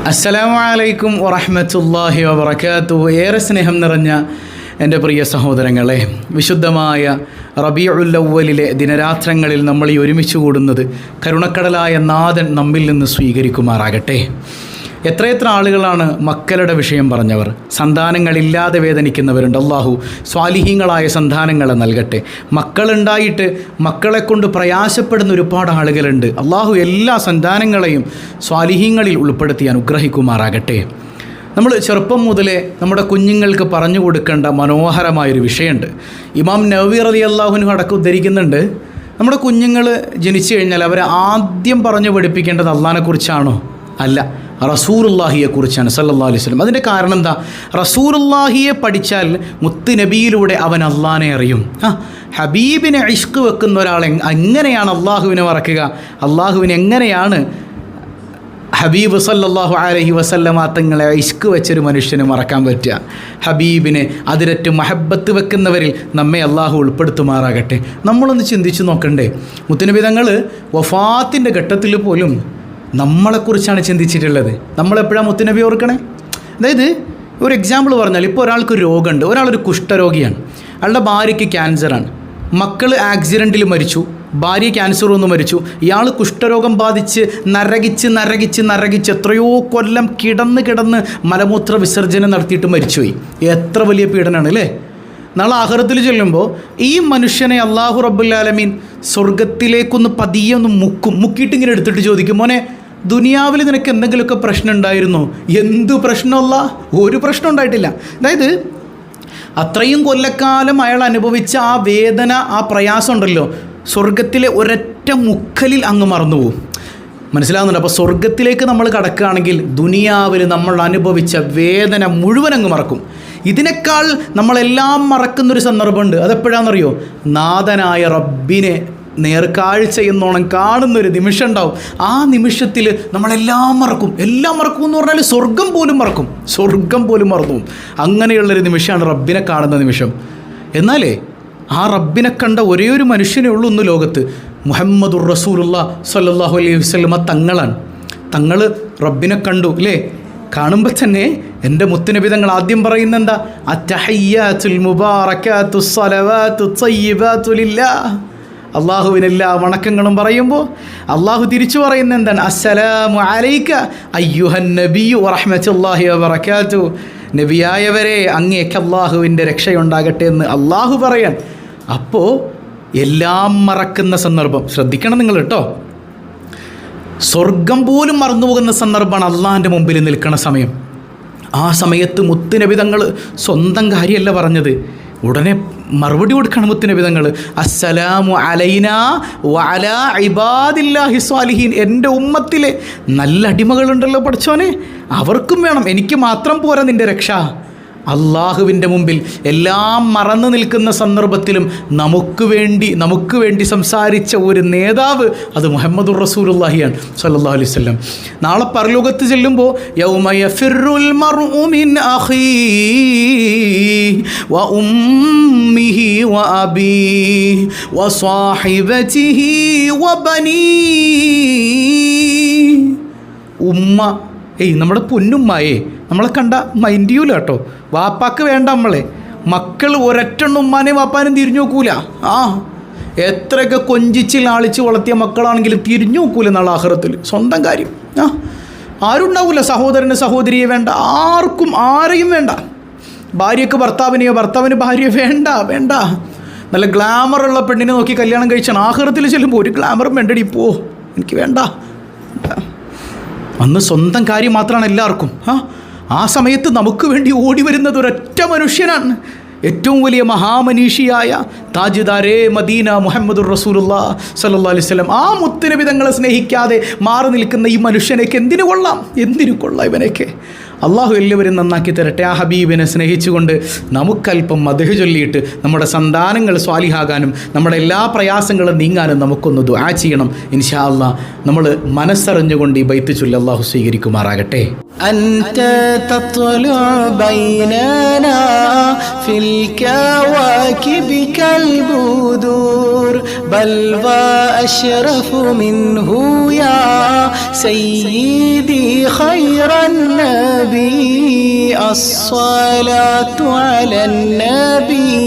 അസ്സലാമു അലൈക്കും വറഹ്മത്തുള്ളാഹി വബറകാതുഹു. ഏറെ സ്നേഹം നിറഞ്ഞ എൻ്റെ പ്രിയ സഹോദരങ്ങളെ, വിശുദ്ധമായ റബീഉൽ അവ്വലിലെ ദിനരാത്രങ്ങളിൽ നമ്മൾ ഈ ഒരുമിച്ച് കൂടുന്നത് കരുണക്കടലായ നാഥൻ നമ്മിൽ നിന്ന് സ്വീകരിക്കുമാറാകട്ടെ. എത്രയെത്ര ആളുകളാണ് മക്കളുടെ വിഷയം പറഞ്ഞവർ. സന്താനങ്ങളില്ലാതെ വേദനിക്കുന്നവരുണ്ട്. അള്ളാഹു സ്വാലിഹീങ്ങളായ സന്താനങ്ങളെ നൽകട്ടെ. മക്കളുണ്ടായിട്ട് മക്കളെക്കൊണ്ട് പ്രയാസപ്പെടുന്ന ഒരുപാട് ആളുകളുണ്ട്. അള്ളാഹു എല്ലാ സന്താനങ്ങളെയും സ്വാലിഹീങ്ങളിൽ ഉൾപ്പെടുത്തി അനുഗ്രഹിക്കുമാറാകട്ടെ. നമ്മൾ ചെറുപ്പം മുതലേ നമ്മുടെ കുഞ്ഞുങ്ങൾക്ക് പറഞ്ഞു കൊടുക്കേണ്ട മനോഹരമായൊരു വിഷയമുണ്ട്. ഇമാം നവവി റളിയല്ലാഹു അൻഹു അടക്കം ഉദ്ധരിക്കുന്നുണ്ട്, നമ്മുടെ കുഞ്ഞുങ്ങൾ ജനിച്ചു കഴിഞ്ഞാൽ അവരെ ആദ്യം പറഞ്ഞു പഠിപ്പിക്കേണ്ടത് അള്ളാഹിനെക്കുറിച്ചാണോ? അല്ല, റസൂലുള്ളാഹിയെക്കുറിച്ചാണ് സല്ലല്ലാഹു അലൈഹി വസല്ലം. അതിൻ്റെ കാരണം എന്താ? റസൂലുള്ളാഹിയെ പഠിച്ചാൽ മുത്ത് നബിയിലൂടെ അവൻ അള്ളാഹിനെ അറിയും. ഹബീബിനെ ഇഷ്ക് വെക്കുന്ന ഒരാൾ എങ്ങനെയാണ് അള്ളാഹുവിനെ മറക്കുക? അള്ളാഹുവിനെ എങ്ങനെയാണ് ഹബീബ് സല്ലല്ലാഹു അലൈഹി വസല്ലമ തങ്ങളെ ഇഷ്ക് വെച്ചൊരു മനുഷ്യന് മറക്കാൻ പറ്റുക? ഹബീബിനെ അതിരറ്റ് മഹബത്ത് വെക്കുന്നവരിൽ നമ്മെ അള്ളാഹു ഉൾപ്പെടുത്തുമാറാകട്ടെ. നമ്മളൊന്ന് ചിന്തിച്ച് നോക്കണ്ടേ, മുത്തുനബി തങ്ങൾ വഫാത്തിൻ്റെ ഘട്ടത്തിൽ പോലും നമ്മളെക്കുറിച്ചാണ് ചിന്തിച്ചിട്ടുള്ളത്. നമ്മളെപ്പോഴാണ് മുത്തുനബി ഓർക്കണേ? അതായത് ഒരു എക്സാമ്പിൾ പറഞ്ഞാൽ, ഇപ്പോൾ ഒരാൾക്ക് രോഗമുണ്ട്, ഒരാളൊരു കുഷ്ഠരോഗിയാണ്, അയാളുടെ ഭാര്യയ്ക്ക് ക്യാൻസറാണ്, മക്കൾ ആക്സിഡൻറ്റിൽ മരിച്ചു, ഭാര്യ ക്യാൻസർ വന്ന് മരിച്ചു, ഇയാൾ കുഷ്ഠരോഗം ബാധിച്ച് നരകിച്ച് എത്രയോ കൊല്ലം കിടന്ന് മലമൂത്ര വിസർജനം നടത്തിയിട്ട് മരിച്ചുപോയി. എത്ര വലിയ പീഡനമാണ് അല്ലേ? നാളെ ആഖിറത്തിൽ ചെല്ലുമ്പോൾ ഈ മനുഷ്യനെ അല്ലാഹു റബ്ബുൽ ആലമീൻ സ്വർഗത്തിലേക്കൊന്ന് പതിയെ ഒന്ന് മുക്കിയിട്ട് ഇങ്ങനെ എടുത്തിട്ട് ചോദിക്കും, മോനെ ദുനിയാവിൽ നിനക്ക് എന്തെങ്കിലുമൊക്കെ പ്രശ്നം ഉണ്ടായിരുന്നോ? എന്തു പ്രശ്നമല്ല? ഒരു പ്രശ്നം ഉണ്ടായിട്ടില്ല. അതായത് അത്രയും കൊല്ലക്കാലം അയാൾ അനുഭവിച്ച ആ വേദന, ആ പ്രയാസം ഉണ്ടല്ലോ, സ്വർഗത്തിലെ ഒരൊറ്റ മുക്കലിൽ അങ്ങ് മറന്നുപോകും. മനസ്സിലാവുന്നുണ്ട്? അപ്പോൾ സ്വർഗത്തിലേക്ക് നമ്മൾ കടക്കുകയാണെങ്കിൽ ദുനിയാവിൽ നമ്മൾ അനുഭവിച്ച വേദന മുഴുവൻ അങ്ങ് മറക്കും. ഇതിനേക്കാൾ നമ്മളെല്ലാം മറക്കുന്നൊരു സന്ദർഭമുണ്ട്. അതെപ്പോഴാണെന്നറിയോ? നാഥനായ റബ്ബിനെ നേർക്കാഴ്ച എന്നോണം കാണുന്നൊരു നിമിഷം ഉണ്ടാവും. ആ നിമിഷത്തിൽ നമ്മളെല്ലാം മറക്കും. എല്ലാം മറക്കും എന്ന് പറഞ്ഞാൽ സ്വർഗം പോലും മറന്നു. അങ്ങനെയുള്ളൊരു നിമിഷമാണ് റബ്ബിനെ കാണുന്ന നിമിഷം. എന്നാലേ ആ റബ്ബിനെ കണ്ട ഒരേ ഒരു മനുഷ്യനേ ഉള്ളൂ ഇന്ന് ലോകത്ത്, മുഹമ്മദുർ റസൂലുള്ളാഹി സ്വല്ലല്ലാഹു അലൈഹി വസല്ലമ തങ്ങളാണ്. തങ്ങൾ റബ്ബിനെ കണ്ടു അല്ലേ? കാണുമ്പോൾ തന്നെ എൻ്റെ മുത്തുനബി തങ്ങൾ ആദ്യം പറയുന്ന എന്താ? അത്തഹയ്യാത്തുൽ മുബാറകാത്തുസ് സ്വലവാത്തുത് ത്വയ്യിബാതു ലില്ലാഹ്. അള്ളാഹുവിനെല്ലാ വണക്കങ്ങളും പറയുമ്പോൾ അള്ളാഹു തിരിച്ചു പറയുന്നത് എന്താണ്? അസ്സലാമു അലൈക അയ്യുഹൻ നബിയ്യു വറഹ്മത്തുള്ളാഹി വബറകാതുഹു. നബിയായവരെ, അങ്ങേക്ക് അള്ളാഹുവിൻ്റെ രക്ഷയുണ്ടാകട്ടെ എന്ന് അള്ളാഹു പറയാൻ. അപ്പോൾ എല്ലാം മറക്കുന്ന സന്ദർഭം ശ്രദ്ധിക്കണം നിങ്ങൾ കേട്ടോ. സ്വർഗം പോലും മറന്നുപോകുന്ന സന്ദർഭമാണ് അള്ളാഹിൻ്റെ മുമ്പിൽ നിൽക്കുന്ന സമയം. ആ സമയത്ത് മുത്തുനബി തങ്ങൾ സ്വന്തം കാര്യമല്ല പറഞ്ഞത്, ഉടനെ മറുപടി കൊടുക്കണം മുത്തുനബി തങ്ങൾ. അസ്സലാമു അലൈനാ വഅലാ ഇബാദില്ലാഹി സ്വാലിഹീൻ. എൻ്റെ ഉമ്മത്തിലെ നല്ല അടിമകളുണ്ടല്ലോ പഠിച്ചോനെ, അവർക്കും വേണം, എനിക്ക് മാത്രം പോരാ നിൻ്റെ രക്ഷ. അള്ളാഹുവിൻ്റെ മുമ്പിൽ എല്ലാം മറന്നു നിൽക്കുന്ന സന്ദർഭത്തിലും നമുക്ക് വേണ്ടി സംസാരിച്ച ഒരു നേതാവ് അത് മുഹമ്മദുർ റസൂലുള്ളാഹിയാണ് സ്വല്ലല്ലാഹു അലൈഹി വസല്ലം. നാളെ പരലോകത്ത് ചെല്ലുമ്പോൾ യൗമ യഫിറുൽ മർഉ മിൻ അഖീഹി വ ഉമ്മിഹി വ അബീഹി വ സ്വാഹിബതിഹി വ ബനീഹി. ഉമ്മ, നമ്മുടെ പൊന്നുമ്മയെ നമ്മളെ കണ്ട മൈൻഡ് ചെയ്യൂല കേട്ടോ. വാപ്പാക്ക് വേണ്ട നമ്മളെ. മക്കൾ ഒരൊറ്റ ഉമ്മാനെയും വാപ്പാനും തിരിഞ്ഞു നോക്കൂല. എത്രയൊക്കെ കൊഞ്ചിച്ച് ലാളിച്ച് വളർത്തിയ മക്കളാണെങ്കിലും തിരിഞ്ഞു നോക്കൂല നാളെ ആഖിറത്തിൽ. സ്വന്തം കാര്യം ആരും ഉണ്ടാവില്ല. സഹോദരന് സഹോദരിയെ വേണ്ട, ആർക്കും ആരെയും വേണ്ട. ഭാര്യയ്ക്ക് ഭർത്താവിനെയോ ഭർത്താവിന് ഭാര്യയെ വേണ്ട. നല്ല ഗ്ലാമറുള്ള പെണ്ണിനെ നോക്കി കല്യാണം കഴിച്ചാണ്. ആഖിറത്തിൽ ചെല്ലുമ്പോൾ ഒരു ഗ്ലാമറും വേണ്ടടി, പോ, എനിക്ക് വേണ്ട. അന്ന് സ്വന്തം കാര്യം മാത്രമാണ് എല്ലാവർക്കും. ആ സമയത്ത് നമുക്ക് വേണ്ടി ഓടി വരുന്നത് ഒരൊറ്റ മനുഷ്യനാണ്, ഏറ്റവും വലിയ മഹാമനീഷിയായ താജ്ദാരേ മദീന മുഹമ്മദുർ റസൂലുള്ളാഹി സ്വല്ലല്ലാഹു അലൈഹി വസല്ലം. ആ മുത്തുനബി തങ്ങളെ സ്നേഹിക്കാതെ മാറി നിൽക്കുന്ന ഈ മനുഷ്യനേക്ക് എന്തിനു കൊള്ളാം ഇവനൊക്കെ? അള്ളാഹു എല്ലാവരും നന്നാക്കി തരട്ടെ. ആ ഹബീബിനെ സ്നേഹിച്ചുകൊണ്ട് നമുക്കല്പം മദ്ഹ് ചൊല്ലിയിട്ട് നമ്മുടെ സന്താനങ്ങൾ സ്വാലിഹാകാനും നമ്മുടെ എല്ലാ പ്രയാസങ്ങളും നീങ്ങാനും നമുക്കൊന്ന് ദുആ ചെയ്യണം. ഇൻഷാ അല്ലാഹ് നമ്മൾ മനസ്സറിഞ്ഞുകൊണ്ട് ഈ ബൈത്ത് ചൊല്ലി അള്ളാഹു സ്വീകരിക്കുമാറാകട്ടെ. أنت تطلع بيننا في الكواكب كالبدور بل وأشرف منه يا سيدي خير النبي الصلاة على النبي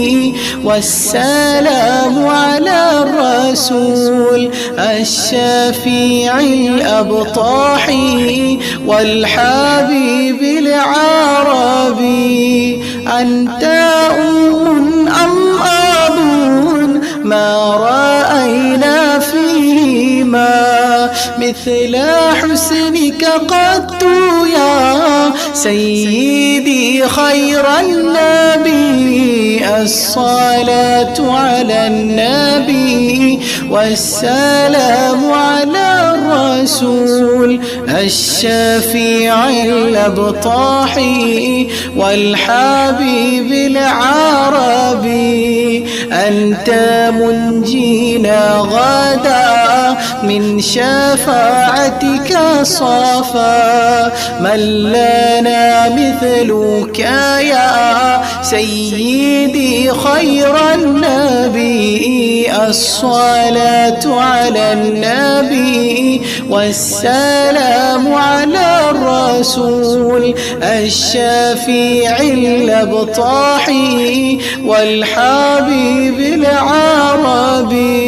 والسلام على الرسول الشفيع الأبطاحي والحبيب العربي أنت أم أم أب ما رأينا فيهما مثل حسنك قط يا سيدي خير النبي الصلاة على النبي والسلام على الرسول الشفيع الأبطاحي والحبيب العربي أنت منجينا غدا من شفاعتك صفا من لنا مثلك يا سيدي خير النبي الصلاة على النبي والسلام على الرسول الشفيع الأبطاحي والحبيب العربي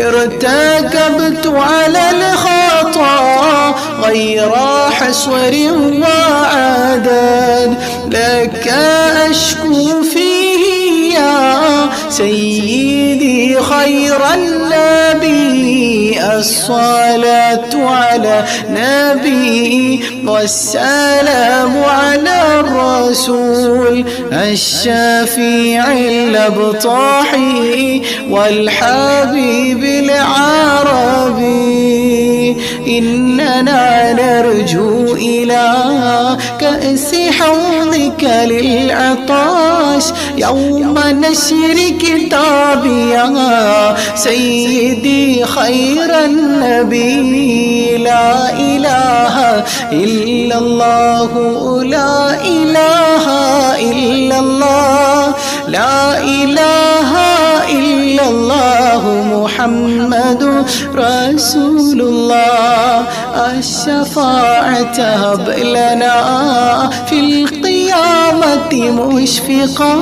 ارتكبت على الخطا غير حسور وعدد لك أشكو فيه يا سيدي خير النبي الصلاة على نبي والسلام على الرسول الشفيع الأبطاحي والحبيب العربي إننا نرجو إلى كأس حوضك للعطاش يوم نشر كتابي يا سيدي خير النبي لا إله إلا الله لا إله إلا الله لا إله إلا الله محمد رسول الله الشفاعة هب لنا في القيامة مشفقا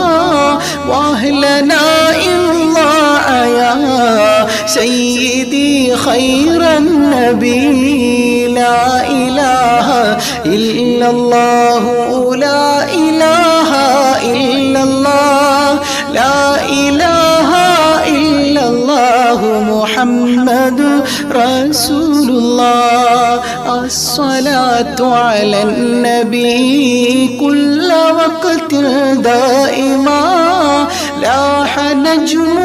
وأهلنا إلا يا سيدي خير النبي لا إله إلا الله لا إله إلا الله لا إله إلا الله محمد رسول الله الصلاة على النبي كل وقت دائما لاح نجم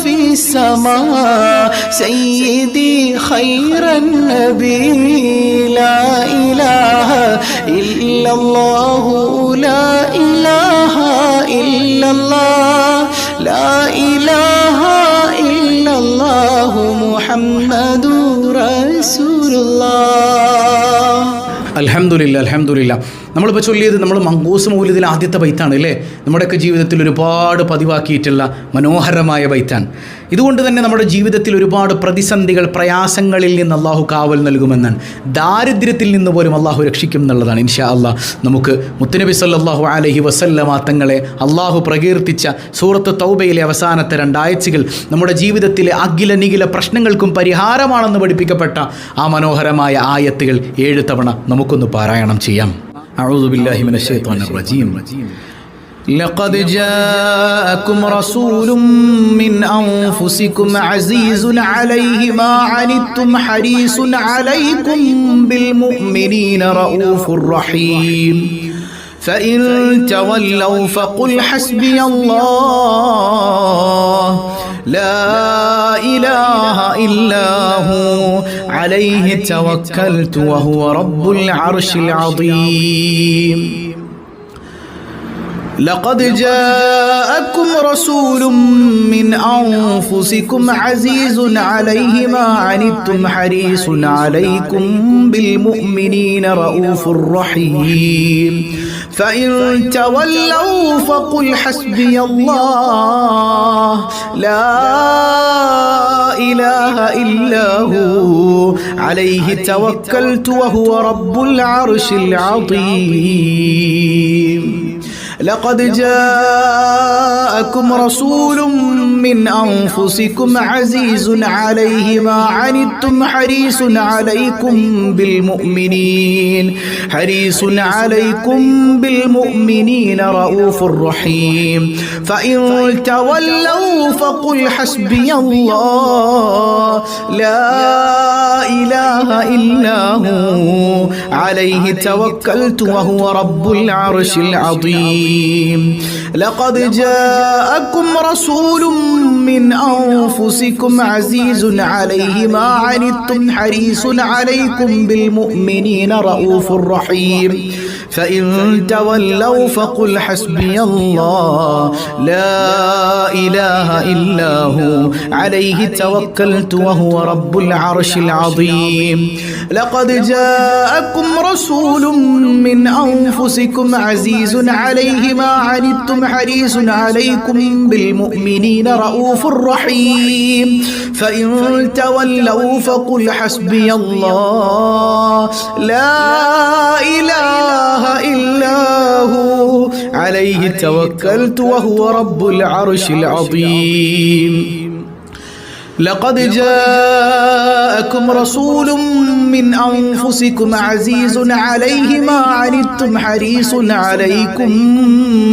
في السماء سيدي خير النبي لا إله إلا الله لا إله إلا الله لا إله إلا الله محمد رسول الله. അൽഹംദുലില്ലാ. നമ്മളിപ്പോൾ ചൊല്ലിയത് നമ്മൾ മങ്കൂസ് മൗലിദിലെ ആദ്യത്തെ ബൈത്താണ് അല്ലേ? നമ്മുടെയൊക്കെ ജീവിതത്തിൽ ഒരുപാട് പതിവാക്കിയിട്ടുള്ള മനോഹരമായ ബൈത്താണ്. ഇതുകൊണ്ട് തന്നെ നമ്മുടെ ജീവിതത്തിൽ ഒരുപാട് പ്രതിസന്ധികൾ, പ്രയാസങ്ങളിൽ നിന്ന് അള്ളാഹു കാവൽ നൽകുമെന്നാണ്. ദാരിദ്ര്യത്തിൽ നിന്ന് പോലും അള്ളാഹു രക്ഷിക്കും എന്നുള്ളതാണ്. ഇൻഷാ അള്ളാഹ് നമുക്ക് മുത്തുനബി സല്ലല്ലാഹു അലൈഹി വസല്ലമ തങ്ങളെ അള്ളാഹു പ്രകീർത്തിച്ച സൂറത്ത് തൗബയിലെ അവസാനത്തെ 2 ആയത്തുകൾ നമ്മുടെ ജീവിതത്തിലെ അഖില നിഖില പ്രശ്നങ്ങൾക്കും പരിഹാരമാണെന്ന് പഠിപ്പിക്കപ്പെട്ട ആ മനോഹരമായ ആയത്തുകൾ 7 തവണ നമുക്കൊന്ന് പാരായണം ചെയ്യാം. أعوذ بالله من الشيطان الرجيم. لقد جاءكم رسول من أنفسكم عزيز عليه ما عنتم حريص عليكم بالمؤمنين رؤوف رحيم فإن تولوا فقل حسبي الله لا إله إلا هو عليه توكلت وهو رب العرش العظيم لقد جاءكم رسول من أنفسكم عزيز عليه ما عنتم حريص عليكم بالمؤمنين رؤوف رحيم فإن تولوا فقل حسبي الله لا إله إلا هو عليه توكلت وهو رب العرش العظيم لقد جاءكم رسول من أنفسكم عزيز عليه ما عنتم حريص عليكم بالمؤمنين رؤوف رحيم فإن تولوا فقل حسبي الله لا إله إلا هو عليه توكلت وهو رب العرش العظيم لقد جاءكم رسول من أنفسكم عزيز عليه ما عنتم حريص عليكم بالمؤمنين رؤوف رحيم فإن تولوا فقل حسبي الله لا إله إلا هو عليه توكلت وهو رب العرش العظيم لقد جاءكم رسول من أنفسكم عزيز عليه ما عنتم حريص عليكم بالمؤمنين رؤوف رحيم فإن تولوا فقل حسبي الله لا إله إلا هو عليه توكلت وهو رب العرش العظيم لقد جاءكم رسول من أنفسكم عزيز عليه ما عنتم حريص عليكم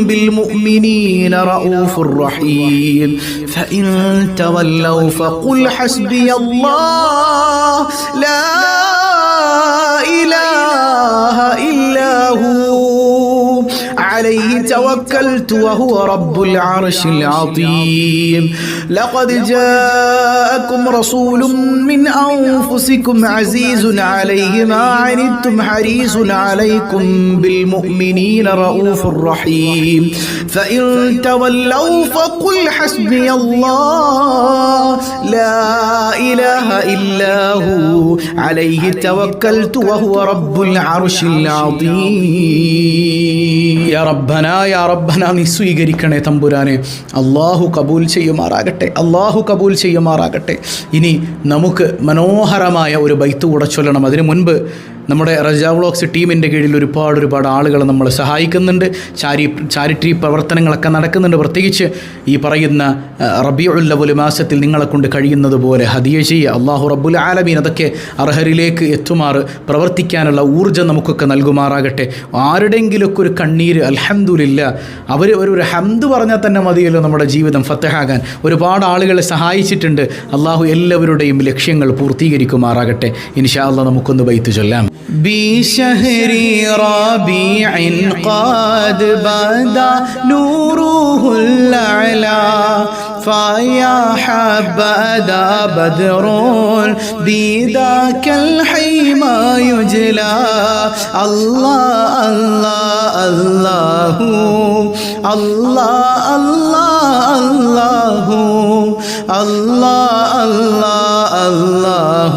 بالمؤمنين رؤوف رحيم فإن تولوا فقل حسبي الله لا إله إلا هو عليه توكلت وهو رب العرش العظيم لقد جاءكم رسول من أنفسكم عزيز عليه ما عنتم حريص عليكم بالمؤمنين رؤوف رحيم فإن تولوا فقل حسبي الله لا إله إلا هو عليه توكلت وهو رب العرش العظيم يا ربنا يا ربنا നീ സ്വീകരിക്കണേ തമ്പുരാനെ അല്ലാഹു കബൂൽ ചെയ്യുമാറാകട്ടെ ഇനി നമുക്ക് മനോഹരമായ ഒരു ബൈത്ത് കൂടെ ചൊല്ലണം അതിനു മുൻപ് നമ്മുടെ റജാ വ്ളോഗ്സ് ടീമിൻ്റെ കീഴിൽ ഒരുപാട് ആളുകൾ നമ്മളെ സഹായിക്കുന്നുണ്ട് ചാരിറ്റി പ്രവർത്തനങ്ങളൊക്കെ നടക്കുന്നുണ്ട് പ്രത്യേകിച്ച് ഈ പറയുന്ന റബീഉൽ അവ്വൽ മാസത്തിൽ നിങ്ങളെ കൊണ്ട് കഴിയുന്നത് പോലെ ഹദിയ ചെയ്യുക അല്ലാഹു റബ്ബുൽ ആലമീൻ അതൊക്കെ അർഹരിലേക്ക് എത്തുമാറ് പ്രവർത്തിക്കാനുള്ള ഊർജ്ജം നമുക്കൊക്കെ നൽകുമാറാകട്ടെ ആരുടെയെങ്കിലുമൊക്കെ ഒരു കണ്ണീര് അൽഹംദുലില്ലാ അവർ ഒരു ഹംദ് പറഞ്ഞാൽ തന്നെ മതിയല്ലോ നമ്മുടെ ജീവിതം ഫത്തഹാകാൻ ഒരുപാട് ആളുകളെ സഹായിച്ചിട്ടുണ്ട് അല്ലാഹു എല്ലാവരുടെയും ലക്ഷ്യങ്ങൾ പൂർത്തീകരിക്കുമാറാകട്ടെ ഇൻഷാ അല്ലാഹ് നമുക്കൊന്ന് ബൈത്ത് ചൊല്ലാം بشهر ربيع قد بدا نوره الأعلى فيا حبذا بدر بذاك الحيما يجلى الله الله الله الله الله الله الله الله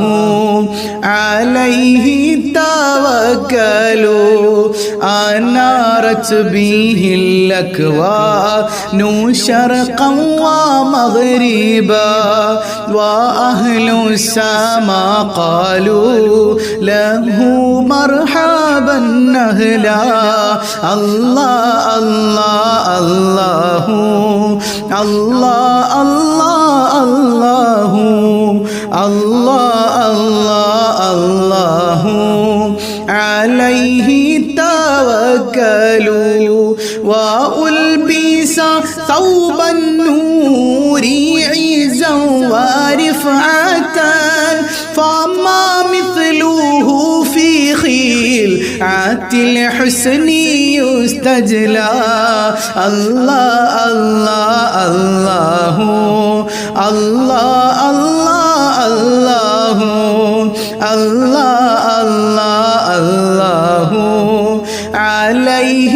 عليه توكلوا أنارت به الأكوان شرقا ومغربا وأهل السماء قالوا له مرحبا أهلا الله الله الله الله الله الله الله الله عليه توكلوا وألبس ثوب النور عزا ورفعة فما مثله في خيل الحسن يستجلى الله الله الله الله الله الله الله الله عليه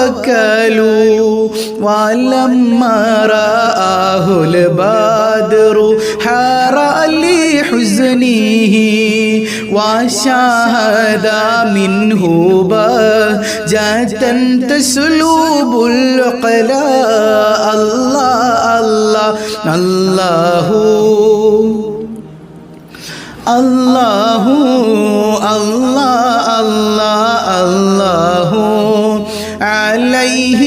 توكلوا ولما رآه البدر حار لحزنه وشاهد منه بهجة تسلب العقلا الله الله الله الله الله الله عليه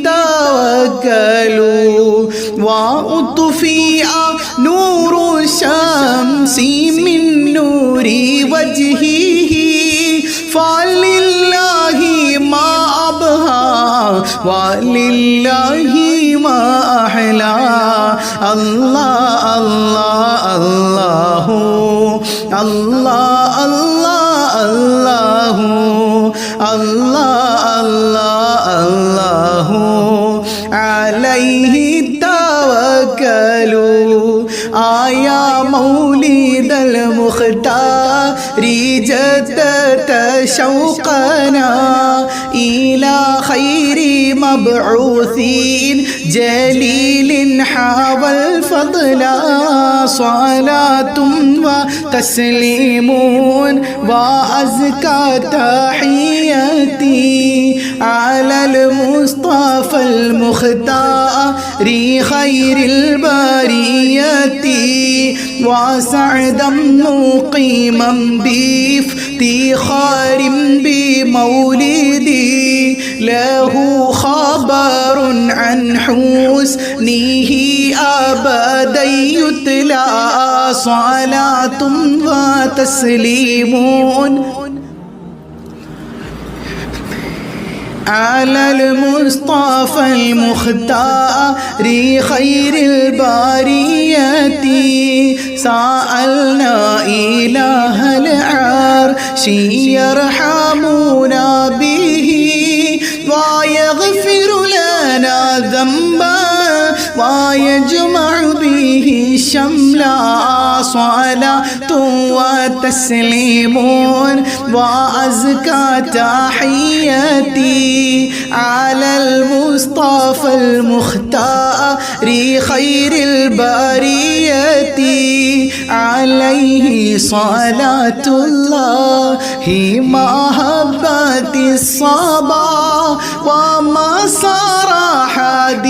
توكلوا وأطفئ نور الشمس من نور وجهه فلله ما أبهى ولله ما أحلى الله الله الله الله الله الله الله الله الله عليه توكلوا آيا مولد المختار جدت شوقنا إلى خير مبعوث جليل حوى الفضل صلاة وتسليم وأزكى تحياتي على المصطفى المختار خير البرية وسعدا مقيما بافتخار بمولدي له خبر عن حسنه أبدا يتلى صلاة وتسليم على المصطفى المختار خير البرية سألنا إله العرش يرحمنا به ويغفر لنا ذنبا ويجمع به شملا صلاة وتسليم وأزكى تحياتي على المصطفى المختار خير البرية عليه صلاة الله محبة الصبا وما صار حاد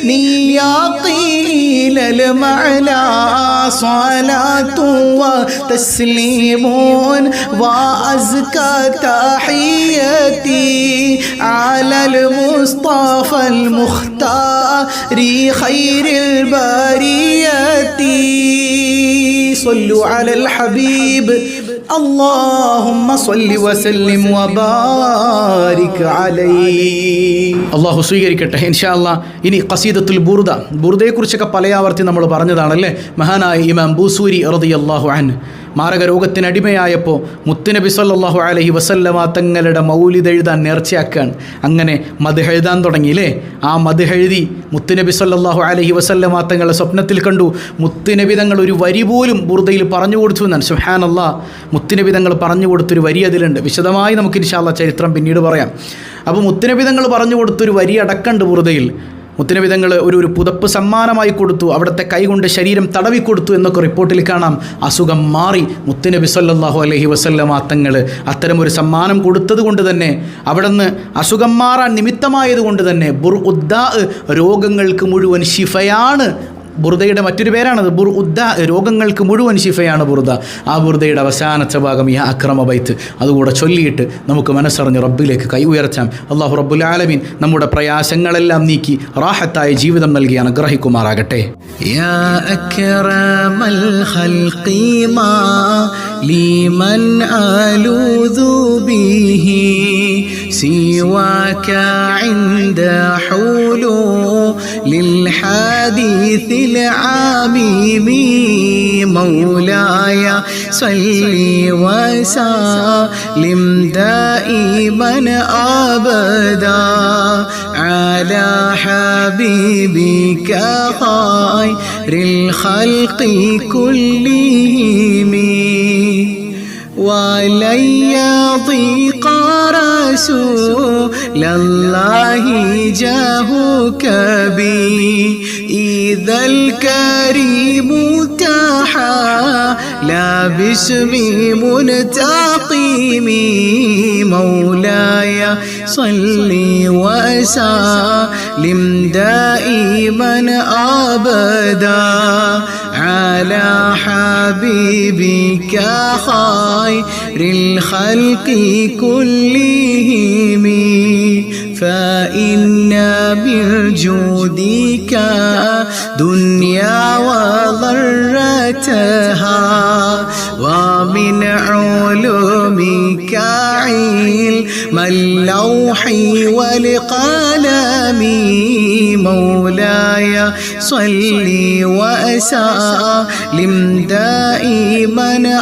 نياطي للمعنى صلاة وتسليم وأزكى تحياتي على المصطفى المختار خير البرية صلوا على الحبيب اللهم صل وسلم وبارك عليه. അള്ളാഹു സ്വീകരിക്കട്ടെ ഇൻഷാ അല്ലാ. ഇനി ഖസീദത്തുൽ ബുർദ, ബുർദയെക്കുറിച്ചൊക്കെ പലയാവർത്തി നമ്മൾ പറഞ്ഞതാണല്ലേ. മഹാനായ ഇമാം ബൂസൂരി റളിയല്ലാഹു അൻഹു മാരക രോഗത്തിനടിമയായപ്പോൾ മുത്തുനബി സല്ലല്ലാഹു അലൈഹി വസല്ലമ തങ്ങളുടെ മൗലിദ് എഴുതാൻ നേർച്ചയാക്കുകയാണ്. അങ്ങനെ മദ്ഹ് എഴുതാൻ തുടങ്ങിയില്ലേ. ആ മദ്ഹ് എഴുതി മുത്തുനബി സല്ലല്ലാഹു അലൈഹി വസല്ലമ തങ്ങളെ സ്വപ്നത്തിൽ കണ്ടു. മുത്തുനബി തങ്ങൾ ഒരു വരി പോലും ബുർദയിൽ പറഞ്ഞു കൊടുത്തു എന്നാണ്. സുബ്ഹാനല്ലാഹ്, മുത്തുനബി തങ്ങൾ പറഞ്ഞു കൊടുത്തൊരു വരി അതിലുണ്ട്. വിശദമായി നമുക്ക് ഇൻഷാ അല്ലാ ചരിത്രം പിന്നീട് പറയാം. അപ്പോൾ മുത്തുനബി തങ്ങൾ പറഞ്ഞു കൊടുത്തൊരു വരി അടക്കമുണ്ട് ബുർദയിൽ. മുത്തുനബി തങ്ങൾ ഒരു പുതപ്പ് സമ്മാനമായി കൊടുത്തു, അവിടുത്തെ കൈകൊണ്ട് ശരീരം തടവിക്കൊടുത്തു എന്നൊക്കെ റിപ്പോർട്ടിൽ കാണാം. അസുഖം മാറി. മുത്തുനബി സല്ലല്ലാഹു അലൈഹി വസല്ലമ തങ്ങൾ അത്തരമൊരു സമ്മാനം കൊടുത്തത് കൊണ്ട് തന്നെ, അവിടുന്ന് അസുഖം മാറാൻ നിമിത്തമായതുകൊണ്ട് തന്നെ ബുർഉദ്ദാ രോഗങ്ങൾക്ക് മുഴുവൻ ശിഫയാണ്. ബുർദയുടെ മറ്റൊരു പേരാണത് ബുർഉദ്ദാ, രോഗങ്ങൾക്ക് മുഴുവൻ ശിഫയാണ് ബുർദ. ആ ബുർദയുടെ അവസാനത്തെ ഭാഗം യാ അക്രമ ബൈത്ത് അതുകൂടെ ചൊല്ലിയിട്ട് നമുക്ക് മനസ്സറിഞ്ഞ് റബ്ബിലേക്ക് കൈ ഉയർത്താം. അല്ലാഹു റബ്ബുൽ ആലമീൻ നമ്മുടെ പ്രയാസങ്ങളെല്ലാം നീക്കി റാഹത്തായ ജീവിതം നൽകി അനുഗ്രഹിക്കുമാറാകട്ടെ. യാ അക്രമൽ ഖൽഖി മാ ലിമൻ അലൂദു ബിഹി സിവാക ഇൻദ ഹുലൂലിൽ ഹദീസിൽ ആമീമി മൗലായ صلي وسلم دائما أبدا على حبيبك خير الخلق كلهم ولن يضيق رسول الله جاهك بي إذا الكريم تحالى باسم منتقم مولاي صل وسلم دائما أبدا على حبيبك خير الخلق كلهم فإن من جودك دنيا وضرتها ومن علومك علم اللوح والقلم مولاي صل وسلم دائما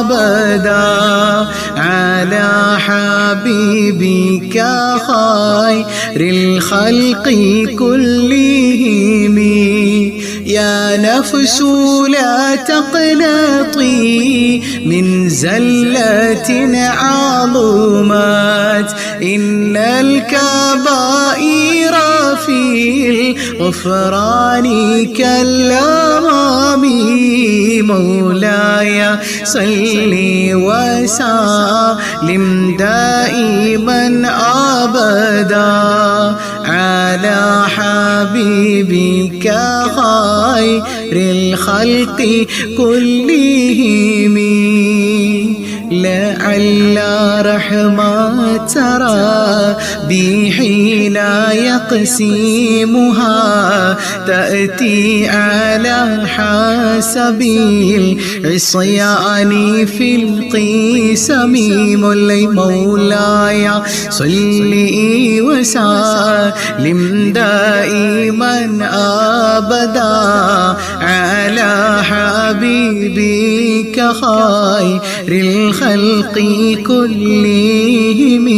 أبدا على حبيبك خير الخلق كلهم يا نفس لا تقنطي من زلة عظمت إن الكبائر في الغفران كالأمام مولاي صل وسلم دائما أبدا على حبيبك خير الخلق كلهم لعل رحمة ربي حين يقسمها تأتي على حسب العصيان في القسم مولاي صل وسلم دائما أبدا على حبيبك خير الخلق كلهم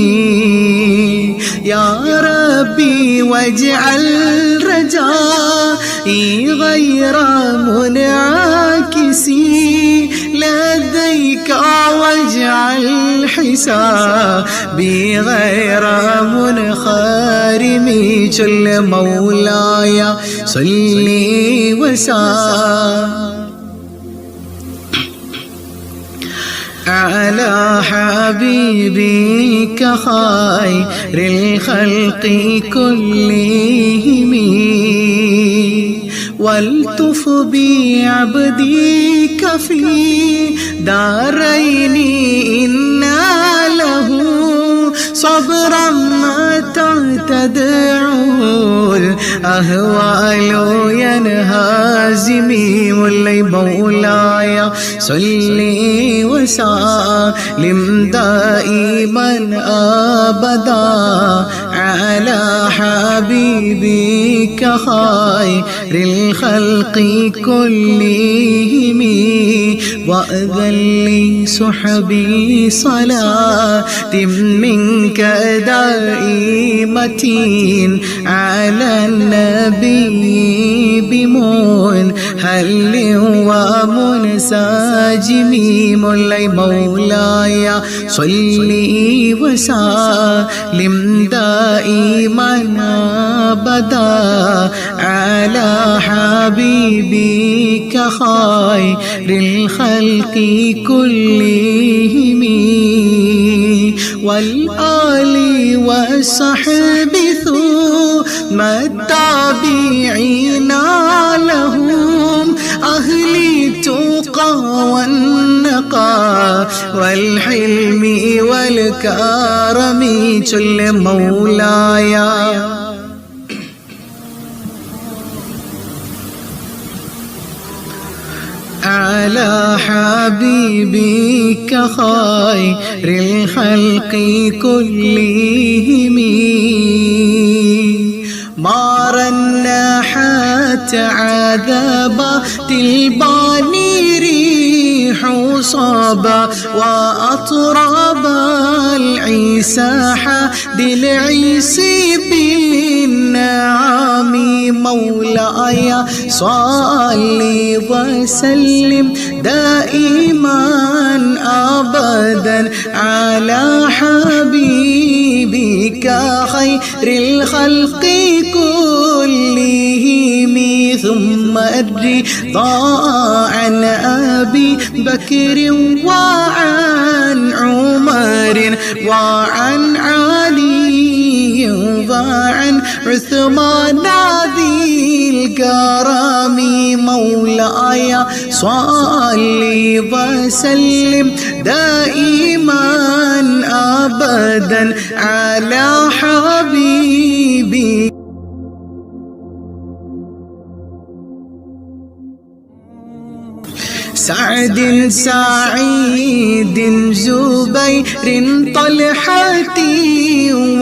يا ربي واجعل رجائي غير منعكس لديك واجعل حسابي غير منخرم جل مولاي صل وسلم على حبيبك خير الخلق كلهم والتف بعبدك في دارين إن له صبرا متى تدعو الأهوال ينهزمي مولاي صل وسلم دائما أبدا على حبيبك خير الخلق كلهم وأذن لصحبي صلاة منك دائمة على النبي بمنهل ومنسجم مولاي صل وسلم دائما أبدا على حبيبك خير الخلق كلهم والآل والصحب ثم التابعين لهم أهل التقى والنقى والحلم والكرم جل مولاي على حبيبك خير الخلق كلهم ما رنحت عذاب الباني ريح صابا وأطراب العيساح بالعيسي بالنعم مولاي صلي وسلم دائما أبدا على حبيبك خير الخلق كلهم ثم الرضا عن أبي بكر وعن عمر وعن علي وعن عثمان ذي الكرم مولاي صلي وسلم دائما أبدا على حبيبي. سعد سعيد زبير طلحة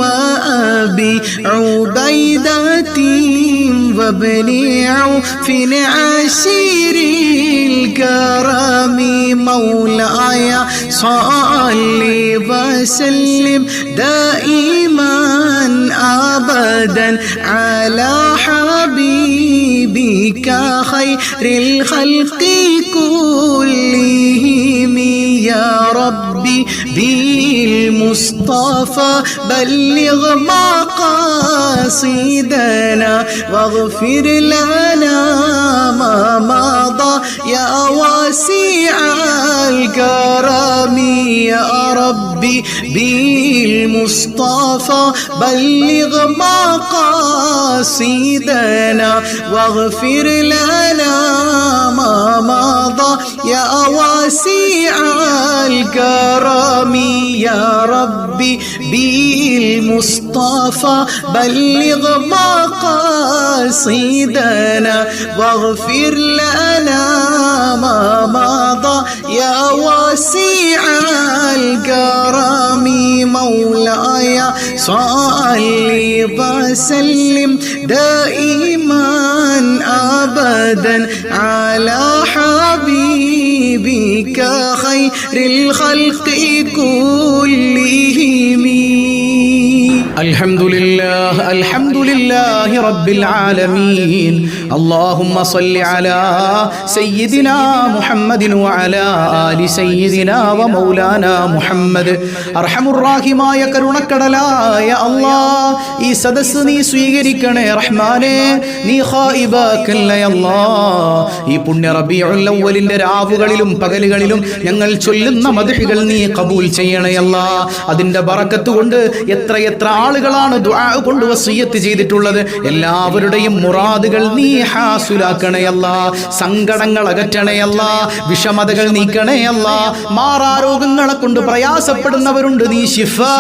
وأبي عبيدة وابن عوف عشير الكرم مولاي صلي وسلم دائما أبدا على حبيبك خير الخلق كلهم يا ربي بالمصطفى بلغ مقاصدنا واغفر لنا ما مضى يا واسع الكرم يا ربي بالمصطفى بلغ مقاصدنا واغفر لنا ما مضى يا واسع الكرم يا ربي بالمصطفى بلغ مقاصدنا واغفر لنا ما مضى يا واسع الكرم مولاي صلي وسلم دائما أبدا على حبيبك خير الخلق كلهم. الحمد لله رب العالمين. اللهم صل على سيدنا محمد وعلى آل سيدنا ومولانا محمد. അർഹമുറാഹിമായ കരുണക്കടലായ അല്ലാഹ്, ഈ സദസ്സ് നീ സ്വീകരിക്കണേ റഹ്മാനേ, നീ ഖായിബാക്കല്ലേ അല്ലാഹ്. ഈ പുണ്യ റബീഉൽ അവ്വലിന്റെ രാവുകളിലും പകലുകളിലും ഞങ്ങൾ ചൊല്ലുന്ന മദ്ഹുകൾ നീ ഖബൂൽ ചെയ്യണേ അല്ലാഹ്. അതിന്റെ ബറക്കത്ത് കൊണ്ട് എത്ര ആളുകളാണ് ദുആ കൊണ്ട് വസിയത്ത് ചെയ്തിട്ടുള്ളത്. എല്ലാവരുടെയും മുറാദുകൾ നീ ഹാസുലാക്കണേ അല്ലാഹ്. സങ്കടങ്ങൾ അകറ്റണേ അല്ലാഹ്. വിഷമതകൾ നീക്കണേ അല്ലാഹ്. മാറാരോഗങ്ങളെ കൊണ്ട് പ്രയാസപ്പെടുന്നവരുണ്ട്, നീ ശിഫാ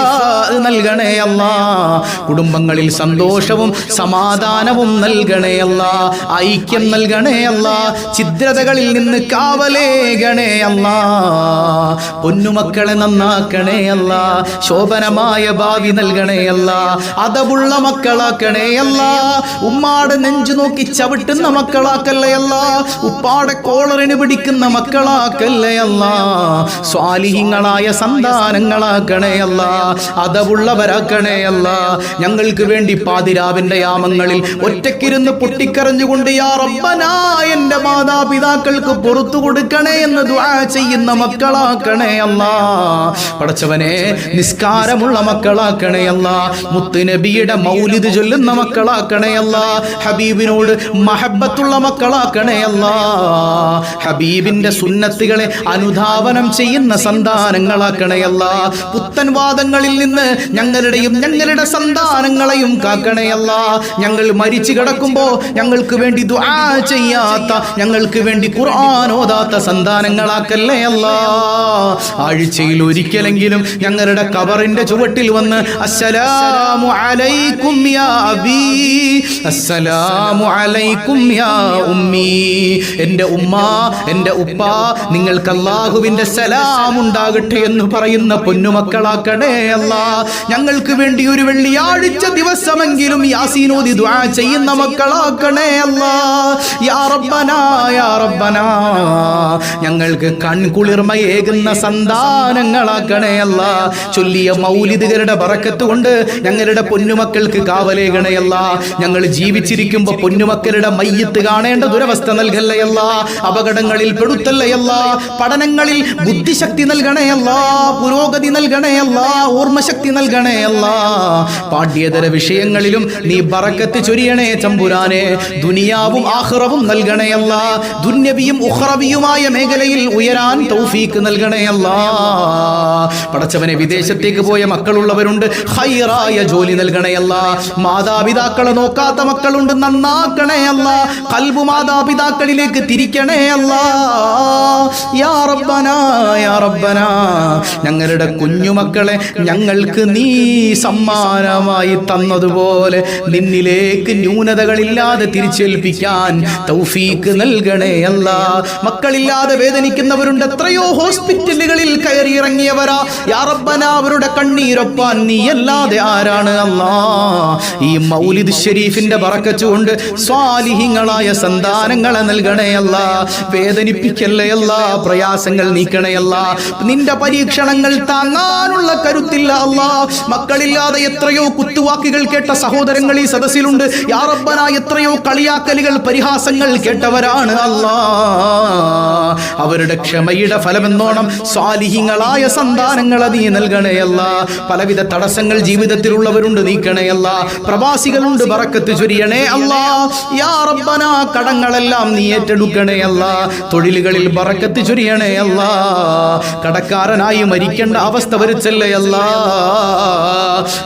നൽകണേ അല്ലാഹ്. കുടുംബങ്ങളിൽ സന്തോഷവും സമാധാനവും നൽകണേ അല്ലാഹ്. ഐക്യം നൽകണേ അല്ലാഹ്. ഛിദ്രതകളിൽ നിന്ന് കാവലേകണേ അല്ലാഹ്. പൊന്നുമക്കളെ നന്നാക്കണേ അല്ലാഹ്. ശോഭനമായ ഭാവി നൽകണേ അല്ലാഹ്. അതവുള്ള മക്കളാക്കണേ അല്ലാഹ്. ഉമ്മാടെ നെഞ്ചു നോക്കി ചവിട്ടുന്ന മക്കളാക്കല്ലേ അല്ലാഹ്. ഉപ്പാടെ കോളറിന് പിടിക്കുന്ന മക്കളാക്കല്ലേ അല്ലാഹ്. സ്വാലിഹീങ്ങളായ സന്താനങ്ങളാക്കണേ അല്ലാഹ്. അതവുള്ളവരാക്കണേ അല്ലാഹ്. ഞങ്ങൾക്ക് വേണ്ടി പാതിരാവിന്റെ യാമങ്ങളിൽ ഒറ്റക്കിരുന്ന് പൊട്ടിക്കരഞ്ഞുകൊണ്ട് യാ റബ്ബനാ എന്റെ മാതാപിതാക്കൾക്ക് പുറത്തു കൊടുക്കണേ എന്ന് ദുആ ചെയ്യുന്ന മക്കളാക്കണേ അല്ലാഹ്. പടച്ചവനെ, നിസ്കാരമുള്ള മക്കളാക്കണേ അല്ലാഹ്. മുത്ത് നബിയുടെ മൗലിദ് ചൊല്ലുന്ന മക്കളാക്കണേ അല്ലാഹ്. ഹബീബിനോട് മഹബ്ബത്തുള്ള മക്കളാക്കണേ അല്ലാഹ്. ഹബീബിന്റെ സുന്നത്തുകളെ അനുധാവനം ചെയ്യുന്ന സന്താനങ്ങളാക്കണേ അല്ലാഹ്. പുത്തൻ വാദങ്ങളിൽ നിന്ന് ഞങ്ങളുടെയും ഞങ്ങളുടെ സന്താനങ്ങളെയും കാക്കണേ അല്ലാഹ്. ഞങ്ങൾ മരിച്ചു കിടക്കുമ്പോൾ ഞങ്ങൾക്ക് വേണ്ടി ദുആ ചെയ്യാത്ത, ഞങ്ങൾക്ക് വേണ്ടി ഖുർആൻ ഓതാത്ത സന്താനങ്ങളാക്കല്ലേ അല്ലാഹ്. ആഴ്ചയിൽ ഒരിക്കലെങ്കിലും ഞങ്ങളുടെ ഖബറിന്റെ ചുവട്ടിൽ വന്ന് അസ്സലാമു അസ്സലാമു അലൈക്കും യാ അബീ, അസ്സലാമു അലൈക്കും യാ ഉമ്മീ. എൻ്റെ ഉമ്മ, എൻ്റെ ഉപ്പ, നിങ്ങൾക്ക് അല്ലാഹുവിൻ്റെ സലാം ഉണ്ടാകട്ടെ എന്ന് പറയുന്ന പൊന്നുമക്കളാക്കണേ അല്ലാ. ഞങ്ങൾക്ക് വേണ്ടി ഒരു വെള്ളിയാഴ്ച ദിവസമെങ്കിലും യാസീൻ ഓതി ദുആ ചെയ്യുന്ന മക്കളാക്കണേ അല്ലാ. യാ റബ്ബനാ, യാ റബ്ബനാ, ഞങ്ങൾക്ക് കൺകുളിർമയേകുന്ന സന്താനങ്ങളാക്കണേ അല്ലാ. ചൊല്ലിയ മൗലിദുകളുടെ ബറക്കത്ത് കൊണ്ട് ഞങ്ങളുടെ പൊന്നുമക്കൾക്ക് കാവലേകണേ അല്ലാ. ഞങ്ങൾ ജീവിച്ചിരിക്കുമ്പോൾ പൊന്നുമക്കളുടെ മയ്യത്ത് കാണേണ്ട ദുരവസ്ഥ നൽകല്ലേ അല്ലാ. അപകടങ്ങളിൽ പെടുത്തല്ലേ അല്ലാ. പഠനങ്ങളിൽ ബുദ്ധിശക്തി നൽകണേ അല്ലാ. പുരോഗതി നൽകണേ അല്ലാ. ഓർമ്മശക്തി നൽകണേ അല്ലാ. പാഠ്യേതര വിഷയങ്ങളിലും നീ ബറക്കത്ത് ചൊരിയണേ തമ്പുരാനെ. ദുനിയാവും ആഖിറവും നൽകണേ അല്ലാ. ദുന്യവിയും ഉഖ്റവിയുമായ മേഖലയിൽ ഉയരാൻ തൗഫീക്ക് നൽകണേ അല്ലാ. പടച്ചവനെ, വിദേശത്തേക്ക് പോയ മക്കളുള്ളവരുണ്ട്, ഖൈറായ ജോലി നൽകണേ അല്ലാ. മാതാപിതാക്കളെ നോക്കാത്ത മക്കളുണ്ട്, നന്നാക്കണേ അല്ലാ. ഖൽബ് മാതാപിതാക്കളിലേക്ക് തിരിക്കണേ അല്ലാ. യാ റബ്ബനാ, യാ റബ്ബനാ, ഞങ്ങളുടെ കുഞ്ഞുമക്കളെ ഞങ്ങൾക്ക് നീ സമ്മാനമായി തന്നതുപോലെ നിന്നിലേക്ക് ന്യൂനതകളില്ലാതെ തിരിച്ചേൽപ്പിക്കാൻ തൗഫീക്ക് നൽകണേ അല്ലാ. മക്കളില്ലാതെ വേദനിക്കുന്നവരുണ്ട്, എത്രയോ ഹോസ്പിറ്റലുകളിൽ കയറി ഇറങ്ങിയവരാ. യാ റബ്ബനാ, അവരുടെ കണ്ണീരൊപ്പാൻ നീയല്ലാതെ ആരാണ് അല്ലാ. ഈ മൗലിദ് ഷരീഫിന്റെ ബറക്കത്ത് കൊണ്ട് സ്വാലിഹീങ്ങളായ സന്താനങ്ങളെ നൽകണേ അല്ലാ. വേദനിപ്പിക്കല്ലേ അല്ലാ. പ്രയാസങ്ങൾ നീക്കണേ അല്ലാ. നിന്റെ പരീക്ഷണങ്ങൾ താങ്ങാനുള്ള കരുത്തില്ല അല്ലാ. മക്കളില്ലാതെ എത്രയോ കുത്തുവാക്കുകൾ കേട്ട സഹോദരങ്ങൾ ഈ സദസ്സിലുണ്ട്. യാ റബ്ബനാ, എത്രയോ കളിയാക്കലുകൾ, പരിഹാസങ്ങൾ കേട്ടവരാണ് അല്ലാ. അവരുടെ ക്ഷമയുടെ ഫലമെന്നോണം സ്വാലിഹീങ്ങളായ സന്താനങ്ങളെ നീ നൽകണേ അല്ലാ. പലവിധ തടസ്സങ്ങൾ ജീവിതത്തിലുള്ളവരുണ്ട്, നീക്കണേ അല്ലാ. പ്രവാസികളുണ്ട്, ബറക്കത്ത് ചൊരിയണേ അല്ലാ. യാ റബ്ബനാ, കടങ്ങളെല്ലാം നീ ഏറ്റെടുക്കണേ അല്ലാ. തൊഴിലുകളിൽ ബറക്കത്ത് ചൊരിയണേ അല്ലാ. കടക്കാരനായി മരിക്കേണ്ട അവസ്ഥ വരുത്തല്ലേ അല്ലാ.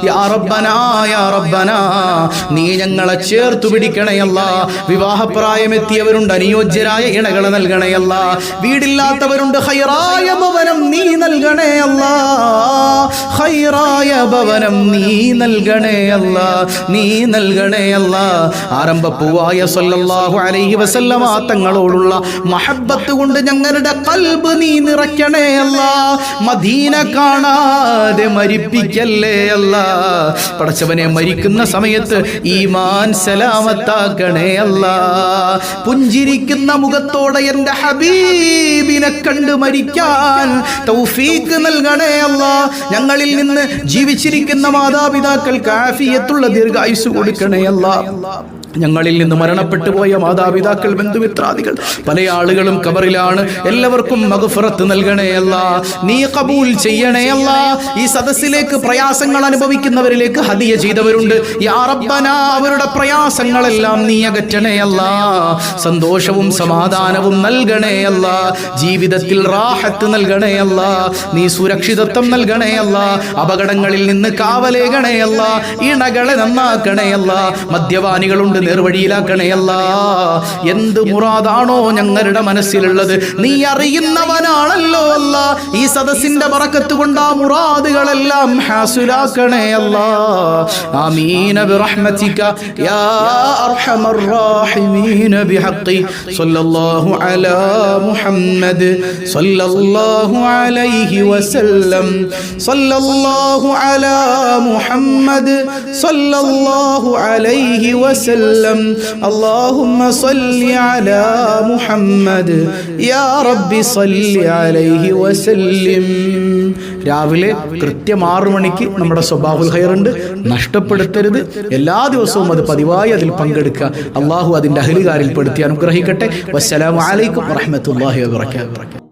യാ റബ്ബനാ, യാ റബ്ബനാ, നീ ഞങ്ങളെ ചേർത്തു പിടിക്കണേ അല്ലാ. വിവാഹപ്രായമെത്തിയവരുണ്ട്, അനുയോജ്യരായ ഇണകളെ നൽകണേ അല്ലാ. വീടില്ലാത്തവരുണ്ട്, ഖൈറായ ഭവനം നീ നൽകണേ അല്ലാ. ഖൈറായ ഭവനം നീ നൽകണേ അല്ലാ. നീ നൽകണേ അല്ലാ. ആരംഭപ്പൂവായ സല്ലല്ലാഹു അലൈഹി വസല്ലമ തങ്ങളോടുള്ള മഹബ്ബത്ത് കൊണ്ട് ഞങ്ങളുടെ ഖൽബ് നീ നിറയ്ക്കണേ അല്ലാ. മദീന കാണാതെ മരിപ്പിക്കല്ലേ അല്ലാ. പടച്ചവനെ, മരിക്കുന്ന സമയത്ത് ഈമാൻ സലാമത്താക്കണേ അല്ലാ. പുഞ്ചിരിക്കുന്ന മുഖത്തോടെ എൻ്റെ ഹബീബിനെ കണ്ട് മരിക്കാൻ തൗഫീക്ക് നൽകണേ അല്ലാ. ഞങ്ങളിൽ നിന്ന് ജീവിച്ചിരിക്കുന്ന മാതാപിതാക്കൾക്ക് ആഫിയത്തുള്ള ദീർഘായുസ് കൊടുക്കണേ അല്ലാ. ഞങ്ങളിൽ നിന്ന് മരണപ്പെട്ടു പോയ മാതാപിതാക്കൾ, ബന്ധുമിത്രാദികൾ, പല ആളുകളും ഖബറിലാണ്. എല്ലാവർക്കും മഗ്ഫിറത്ത് നൽകണേ അല്ലാ. നീ ഖബൂൽ ചെയ്യണേ അല്ലാ. ഈ സദസ്സിലേക്ക് പ്രയാസങ്ങൾ അനുഭവിക്കുന്നവരിലേക്ക് ഹദിയ ചെയ്തവരുണ്ട്. യാ റബ്ബനാ, അവരുടെ പ്രയാസങ്ങളെല്ലാം നീ അകറ്റണേ അല്ലാ. സന്തോഷവും സമാധാനവും നൽകണേ അല്ലാ. ജീവിതത്തിൽ റാഹത്ത് നൽകണേ അല്ലാ. നീ സുരക്ഷിതത്വം നൽകണേ അല്ലാ. അപകടങ്ങളിൽ നിന്ന് കാവലേകണേ അല്ലാ. ഇണകളെ നന്നാക്കണേ അല്ലാ. മദ്യപാനികളുണ്ട്, നേർവഴിയിലാക്കണേ അല്ലാ. എന്ത് മുറാദാണോ ഞങ്ങളുടെ മനസ്സിലുള്ളത് നീ അറിയുന്നവനാണല്ലോ അല്ലാ. ഈ സദസ്സിന്റെ ബറക്കത്ത് കൊണ്ട് ആ മുറാദുകളെല്ലാം ഹാസിലാക്കണേ അല്ലാ. ആമീന ബിറഹ്മതിക യാ അർഹമർ റഹീമീന ബിഹഖി സല്ലല്ലാഹു അലാ മുഹമ്മദ് സല്ലല്ലാഹു അലൈഹി വസല്ലം. സല്ലല്ലാഹു അലാ മുഹമ്മദ് സല്ലല്ലാഹു അലൈഹി വസല്ലം. اللهم صل على محمد يا رب صل عليه وسلم. രാവിലെ കൃത്യം 6 മണിക്ക് നമ്മുടെ സ്വബാഹുൽ ഖൈർ ഉണ്ട്, നഷ്ടപ്പെടുത്തരുത്. എല്ലാ ദിവസവും അത് പതിവായി അതിൽ പങ്കെടുക്കുക. അള്ളാഹു അതിൻ്റെ അഹ്ലുകാരിൽ പെടുത്തി അനുഗ്രഹിക്കട്ടെ. വസ്സലാമു അലൈക്കും വറഹ്മത്തുള്ളാഹി വബറകാതുഹു.